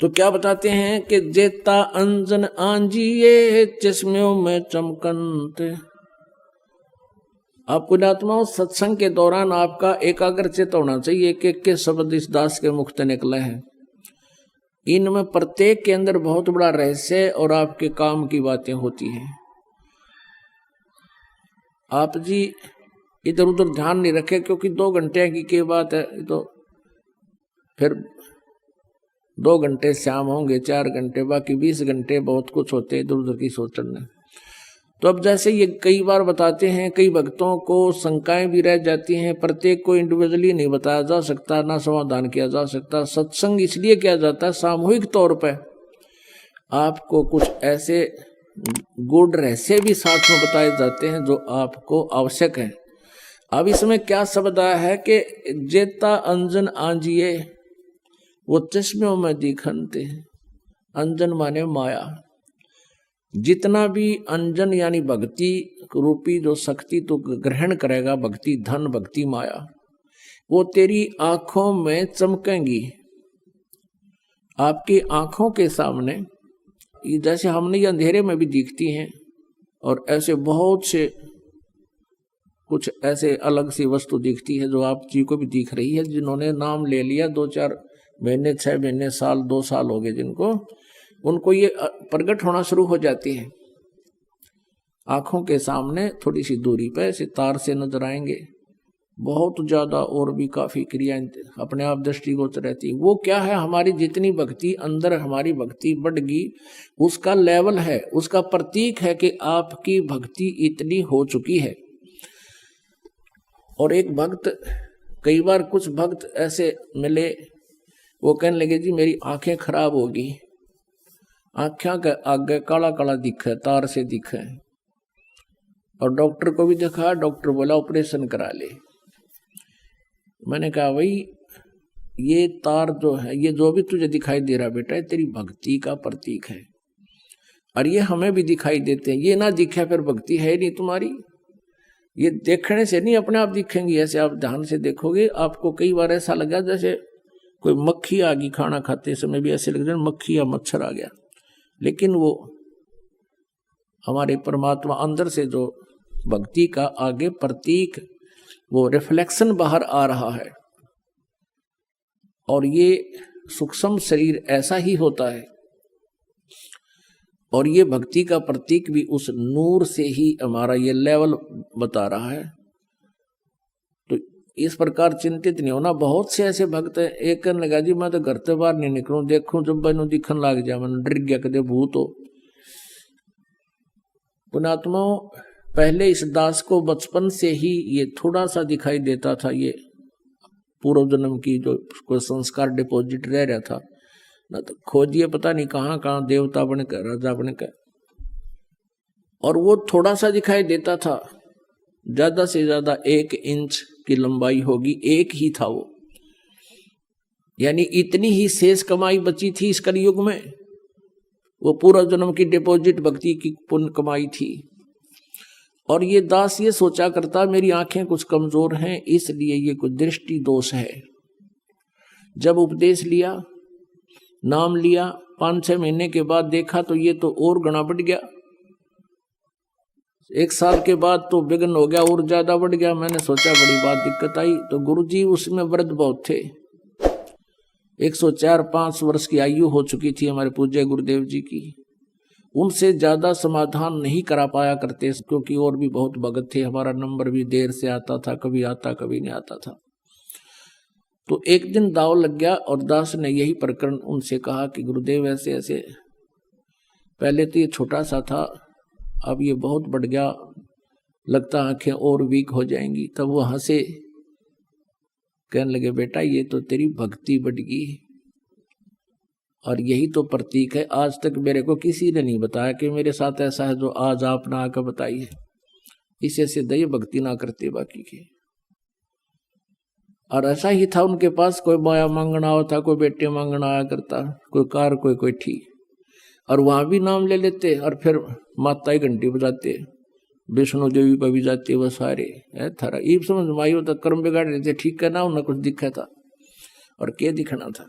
तो क्या बताते हैं कि जेता अंजन आंजिए चश्मों में चमकंते। आप पुण्यात्माओं, सत्संग के दौरान आपका एकाग्र चित्त होना चाहिए कि किस शब्द इस दास के मुख से निकले हैं। इनमें प्रत्येक के अंदर बहुत बड़ा रहस्य और आपके काम की बातें होती हैं। आप जी इधर उधर ध्यान नहीं रखे, क्योंकि 2 घंटे की क्या बात है, तो फिर 2 घंटे शाम होंगे, 4 घंटे, बाकी 20 घंटे बहुत कुछ होते इधर उधर की सोचने। तो अब जैसे ये कई बार बताते हैं, कई भक्तों को शंकाएं भी रह जाती हैं। प्रत्येक को इंडिविजुअली नहीं बताया जा सकता, ना समाधान किया जा सकता। सत्संग इसलिए किया जाता है सामूहिक तौर पर, आपको कुछ ऐसे गुड़ रहस्य भी साथ में बताए जाते हैं जो आपको आवश्यक है। अब इसमें क्या शब्द आया है कि जेता अंजन आंजिए वो चश्मों में दिखनते। अंजन माने माया। जितना भी अंजन यानी भक्ति रूपी जो शक्ति तो ग्रहण करेगा, भक्ति धन, भक्ति माया, वो तेरी आंखों में चमकेंगी। आपकी आंखों के सामने जैसे हमने ये अंधेरे में भी दिखती हैं, और ऐसे बहुत से कुछ ऐसे अलग सी वस्तु दिखती है जो आप जी को भी दिख रही है। जिन्होंने नाम ले लिया 2-4 महीने, 6 महीने, साल, 2 साल हो गए जिनको, उनको ये प्रकट होना शुरू हो जाती है। आंखों के सामने थोड़ी सी दूरी पे सितार से नजर आएंगे, बहुत ज्यादा और भी काफी क्रियाएं अपने आप दृष्टिगोचर रहती। वो क्या है, हमारी जितनी भक्ति अंदर, हमारी भक्ति बढ़गी, उसका लेवल है, उसका प्रतीक है कि आपकी भक्ति इतनी हो चुकी है। और एक भक्त, कई बार कुछ भक्त ऐसे मिले, वो कहने लगे जी मेरी आंखें खराब होगी, आंखें के आगे काला काला दिखे, तार से दिखे, और डॉक्टर को भी दिखा, डॉक्टर बोला ऑपरेशन करा ले। मैंने कहा भाई ये तार जो है, ये जो भी तुझे दिखाई दे रहा बेटा, तेरी भक्ति का प्रतीक है, और ये हमें भी दिखाई देते हैं। ये ना दिखे फिर भक्ति है नहीं तुम्हारी। ये देखने से नहीं अपने आप दिखेंगी, ऐसे आप ध्यान से देखोगे। आपको कई बार ऐसा लगा जैसे कोई मक्खी आ गई, खाना खाते समय भी ऐसे लग रहा है मक्खी या मच्छर आ गया, लेकिन वो हमारे परमात्मा अंदर से जो भक्ति का आगे प्रतीक, वो रिफ्लेक्शन बाहर आ रहा है। और ये सूक्ष्म शरीर ऐसा ही होता है, और ये भक्ति का प्रतीक भी उस नूर से ही हमारा ये लेवल बता रहा है। तो इस प्रकार चिंतित नहीं होना। बहुत से ऐसे भक्त हैं, एक कहने लगा जी मैं तो घर से बाहर नहीं निकलूं, देखूं जब मैंने दिखन लग जाए, मैंने डर गया कदे भूत हो। पुणात्माओं, पहले इस दास को बचपन से ही ये थोड़ा सा दिखाई देता था, ये पूर्व जन्म की जो कोई संस्कार डिपॉजिट रह रहा था ना, तो खोजिए पता नहीं कहाँ कहाँ देवता बनकर, राजा बनकर, और वो थोड़ा सा दिखाई देता था। ज्यादा से ज्यादा 1 इंच की लंबाई होगी, एक ही था वो, यानी इतनी ही शेष कमाई बची थी इस कलयुग में। वो पूर्व जन्म की डिपॉजिट भक्ति की पुण्य कमाई थी। और ये दास ये सोचा करता मेरी आंखें कुछ कमजोर हैं, इसलिए ये कुछ दृष्टि दोष है। जब उपदेश लिया, नाम लिया, 5-6 महीने के बाद देखा तो ये तो और गणा बढ़ गया। 1 साल के बाद तो विघ्न हो गया, और ज्यादा बढ़ गया। मैंने सोचा बड़ी बात दिक्कत आई। तो गुरुजी उसमें वृद्ध बहुत थे, 104-105 वर्ष की आयु हो चुकी थी हमारे पूज्य गुरुदेव जी की। उनसे ज्यादा समाधान नहीं करा पाया करते, क्योंकि और भी बहुत भगत थे। हमारा नंबर भी देर से आता था, कभी आता कभी नहीं आता था। तो एक दिन दाव लग गया, और दास ने यही प्रकरण उनसे कहा कि गुरुदेव ऐसे ऐसे, पहले तो ये छोटा सा था, अब ये बहुत बढ़ गया, लगता आंखें और वीक हो जाएंगी। तब वो हंसे, कहने लगे बेटा ये तो तेरी भक्ति बढ़ गई, और यही तो प्रतीक है। आज तक मेरे को किसी ने नहीं बताया कि मेरे साथ ऐसा है जो आज आपने आकर बताई है। इसे से दया भक्ति ना करते बाकी के। और ऐसा ही था उनके पास, कोई माया मांगना होता, कोई बेटे मांगना आया करता, कोई कार, कोई ठी, और वहां भी नाम ले लेते, और फिर माता ही घंटी बजाते, विष्णु देवी पर भी जाते, वह सारे थारा ईब समझ माई होता कर्म बिगाड़ रहे थे। ठीक है ना, उन्हें कुछ दिखा था, और क्या दिखना था।